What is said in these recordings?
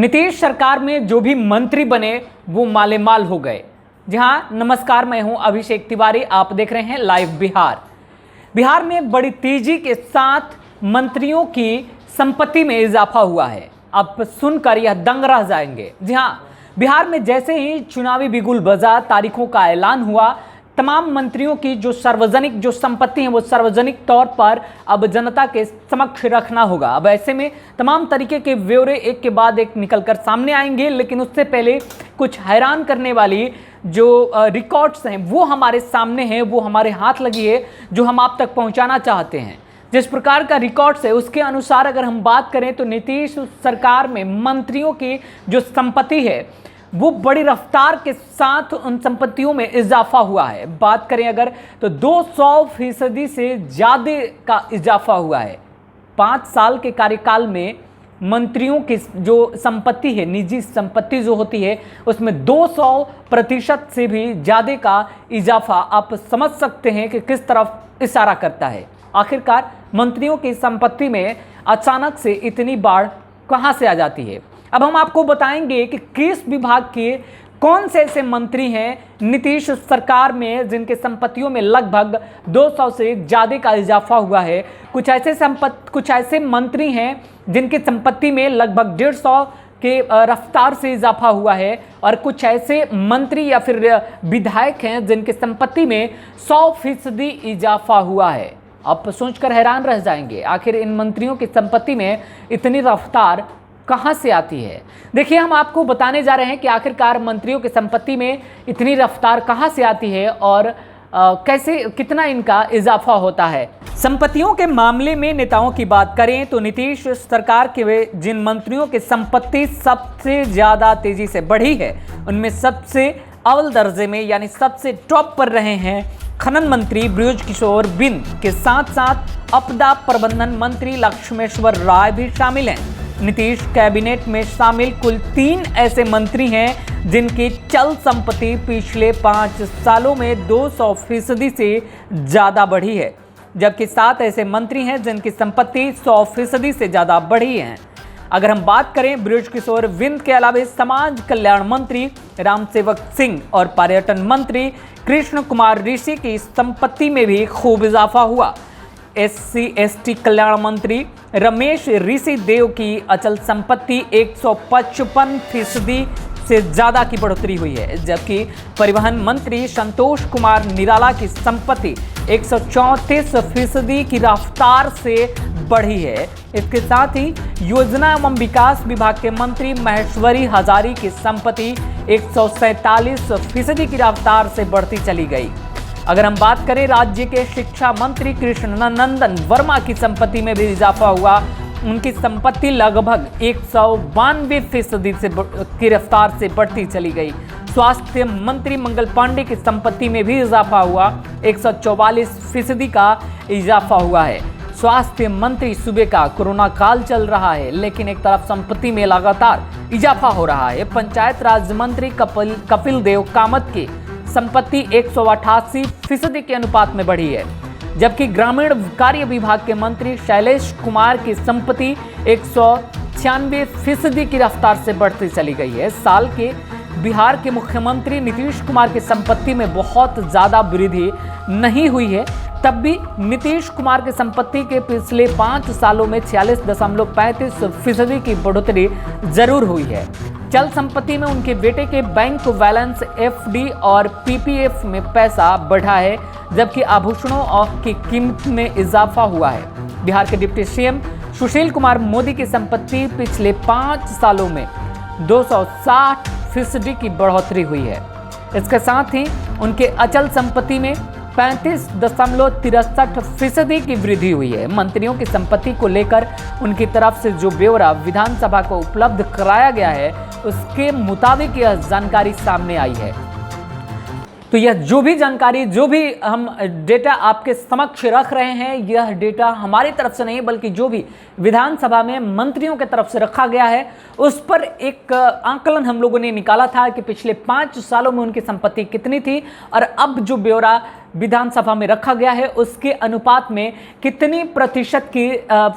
नीतीश सरकार में जो भी मंत्री बने वो माले माल हो गए। जी हाँ, नमस्कार, मैं हूं अभिषेक तिवारी। आप देख रहे हैं लाइव बिहार। बिहार में बड़ी तेजी के साथ मंत्रियों की संपत्ति में इजाफा हुआ है। आप सुनकर यह दंग रह जाएंगे। जी हाँ, बिहार में जैसे ही चुनावी बिगुल बजा, तारीखों का ऐलान हुआ, तमाम मंत्रियों की जो सार्वजनिक जो संपत्ति है वो सार्वजनिक तौर पर अब जनता के समक्ष रखना होगा। अब ऐसे में तमाम तरीके के ब्यौरे एक के बाद एक निकलकर सामने आएंगे, लेकिन उससे पहले कुछ हैरान करने वाली जो रिकॉर्ड्स हैं वो हमारे सामने हैं, वो हमारे हाथ लगी है, जो हम आप तक पहुंचाना चाहते हैं। जिस प्रकार का रिकॉर्ड्स है उसके अनुसार अगर हम बात करें तो नीतीश सरकार में मंत्रियों की जो संपत्ति है वो बड़ी रफ्तार के साथ उन संपत्तियों में इजाफा हुआ है। बात करें अगर तो 200% से ज़्यादा का इजाफा हुआ है। 5 साल के कार्यकाल में मंत्रियों की जो संपत्ति है, निजी संपत्ति जो होती है, उसमें 200% से भी ज़्यादा का इजाफा आप समझ सकते हैं कि किस तरफ इशारा करता है। आखिरकार मंत्रियों की संपत्ति में अचानक से इतनी बाढ़ कहां से आ जाती है। अब हम आपको बताएंगे कि किस विभाग के कौन से ऐसे मंत्री हैं नीतीश सरकार में जिनके संपत्तियों में लगभग 200 से ज़्यादा का इजाफा हुआ है। कुछ ऐसे मंत्री हैं जिनकी संपत्ति में लगभग 150 के रफ्तार से इजाफा हुआ है, और कुछ ऐसे मंत्री या फिर विधायक हैं जिनकी संपत्ति में 100% इजाफा हुआ है। आप सोचकर हैरान रह जाएंगे, आखिर इन मंत्रियों की संपत्ति में इतनी रफ्तार कहां से आती है। देखिए, हम आपको बताने जा रहे हैं कि आखिरकार मंत्रियों की संपत्ति में इतनी रफ्तार कहां से आती है और कैसे कितना इनका इजाफा होता है। संपत्तियों के मामले में नेताओं की बात करें तो नीतीश सरकार के जिन मंत्रियों की संपत्ति सबसे ज़्यादा तेजी से बढ़ी है उनमें सबसे अव्वल दर्जे में यानी सबसे टॉप पर रहे हैं खनन मंत्री बृजकिशोर बिंद के साथ साथ आपदा प्रबंधन मंत्री लक्ष्मेश्वर राय भी शामिल हैं। नीतीश कैबिनेट में शामिल कुल 3 ऐसे मंत्री हैं जिनकी चल संपत्ति पिछले 5 सालों में 200% से ज़्यादा बढ़ी है, जबकि 7 ऐसे मंत्री हैं जिनकी संपत्ति 100% से ज़्यादा बढ़ी है। अगर हम बात करें बृजकिशोर बिंद के अलावा समाज कल्याण मंत्री रामसेवक सिंह और पर्यटन मंत्री कृष्ण कुमार ऋषि की संपत्ति में भी खूब इजाफा हुआ। SC/ST कल्याण मंत्री रमेश ऋषि देव की अचल संपत्ति 155% से ज़्यादा की बढ़ोतरी हुई है, जबकि परिवहन मंत्री संतोष कुमार निराला की संपत्ति 134% की रफ्तार से बढ़ी है। इसके साथ ही योजना एवं विकास विभाग के मंत्री महेश्वरी हजारी की संपत्ति 147% की रफ्तार से बढ़ती चली गई। अगर हम बात करें राज्य के शिक्षा मंत्री कृष्णनंदन वर्मा की संपत्ति में भी इजाफा हुआ। उनकी संपत्ति लगभग 192% से की रफ्तार से बढ़ती चली गई। स्वास्थ्य मंत्री मंगल पांडे की संपत्ति में भी इजाफा हुआ, 144% का इजाफा हुआ है। स्वास्थ्य मंत्री सूबे का कोरोना काल चल रहा है, लेकिन एक तरफ संपत्ति में लगातार इजाफा हो रहा है। पंचायत राज मंत्री कपिल देव कामत की संपत्ति 188% के अनुपात में बढ़ी है, जबकि ग्रामीण कार्य विभाग के मंत्री शैलेश कुमार की संपत्ति 196% की रफ्तार से बढ़ती चली गई है। साल के बिहार के मुख्यमंत्री नीतीश कुमार की संपत्ति में बहुत ज़्यादा वृद्धि नहीं हुई है, तब भी नीतीश कुमार की संपत्ति के पिछले 5 सालों में 46.35% की बढ़ोतरी जरूर हुई है। चल संपत्ति में उनके बेटे के बैंक बैलेंस, FD और PPF में पैसा बढ़ा है, जबकि आभूषणों की कीमत में इजाफा हुआ है। बिहार के डिप्टी CM सुशील कुमार मोदी की संपत्ति पिछले 5 सालों में 260% की बढ़ोतरी हुई है। इसके साथ ही उनके अचल संपत्ति में 35.63% की वृद्धि हुई है। मंत्रियों की संपत्ति को लेकर उनकी तरफ से जो ब्यौरा विधानसभा को उपलब्ध कराया गया है उसके मुताबिक यह जानकारी सामने आई है। तो यह जो भी जानकारी, जो भी हम डेटा आपके समक्ष रख रहे हैं, यह डेटा हमारी तरफ से नहीं बल्कि जो भी विधानसभा में मंत्रियों की तरफ से रखा गया है उस पर एक आंकलन हम लोगों ने निकाला था कि पिछले 5 सालों में उनकी संपत्ति कितनी थी, और अब जो ब्यौरा विधानसभा में रखा गया है उसके अनुपात में कितनी प्रतिशत की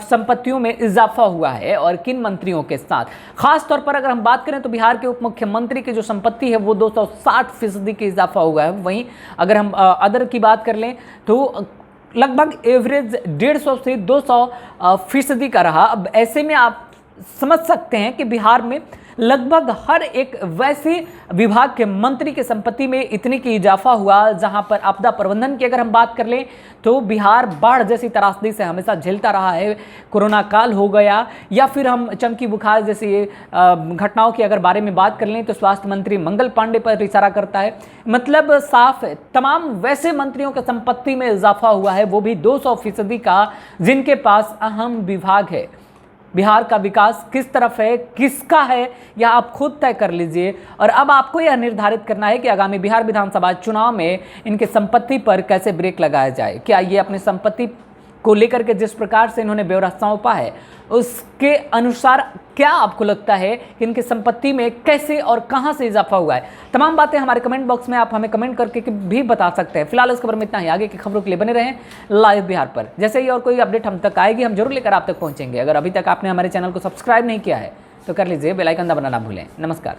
संपत्तियों में इजाफा हुआ है और किन मंत्रियों के साथ। खास तौर पर अगर हम बात करें तो बिहार के उप मुख्यमंत्री की जो संपत्ति है वो 260% की इजाफा हुआ है। वहीं अगर हम अदर की बात कर लें तो लगभग एवरेज 150 से 200% का रहा। अब ऐसे में आप समझ सकते हैं कि बिहार में लगभग हर एक वैसे विभाग के मंत्री की संपत्ति में इतनी की इजाफा हुआ। जहां पर आपदा प्रबंधन की अगर हम बात कर लें तो बिहार बाढ़ जैसी त्रासदी से हमेशा झेलता रहा है। कोरोना काल हो गया या फिर हम चमकी बुखार जैसी घटनाओं की अगर बारे में बात कर लें तो स्वास्थ्य मंत्री मंगल पांडे पर इशारा करता है। मतलब साफ है, तमाम वैसे मंत्रियों की संपत्ति में इजाफा हुआ है, वो भी 200% का, जिनके पास अहम विभाग है। बिहार का विकास किस तरफ है, किसका है, यह आप खुद तय कर लीजिए। और अब आपको यह निर्धारित करना है कि आगामी बिहार विधानसभा चुनाव में इनके संपत्ति पर कैसे ब्रेक लगाया जाए। क्या ये अपनी संपत्ति को लेकर के जिस प्रकार से इन्होंने ब्यौरा सौंपा है उसके अनुसार क्या आपको लगता है कि इनकी संपत्ति में कैसे और कहां से इजाफा हुआ है? तमाम बातें हमारे कमेंट बॉक्स में आप हमें कमेंट करके भी बता सकते हैं। फिलहाल इस खबर में इतना ही। आगे की खबरों के लिए बने रहें लाइव बिहार पर। जैसे ही और कोई अपडेट हम तक आएगी हम जरूर लेकर आप तक पहुंचेंगे। अगर अभी तक आपने हमारे चैनल को सब्सक्राइब नहीं किया है तो कर लीजिए, बेल आइकन दबाना ना भूलें। नमस्कार।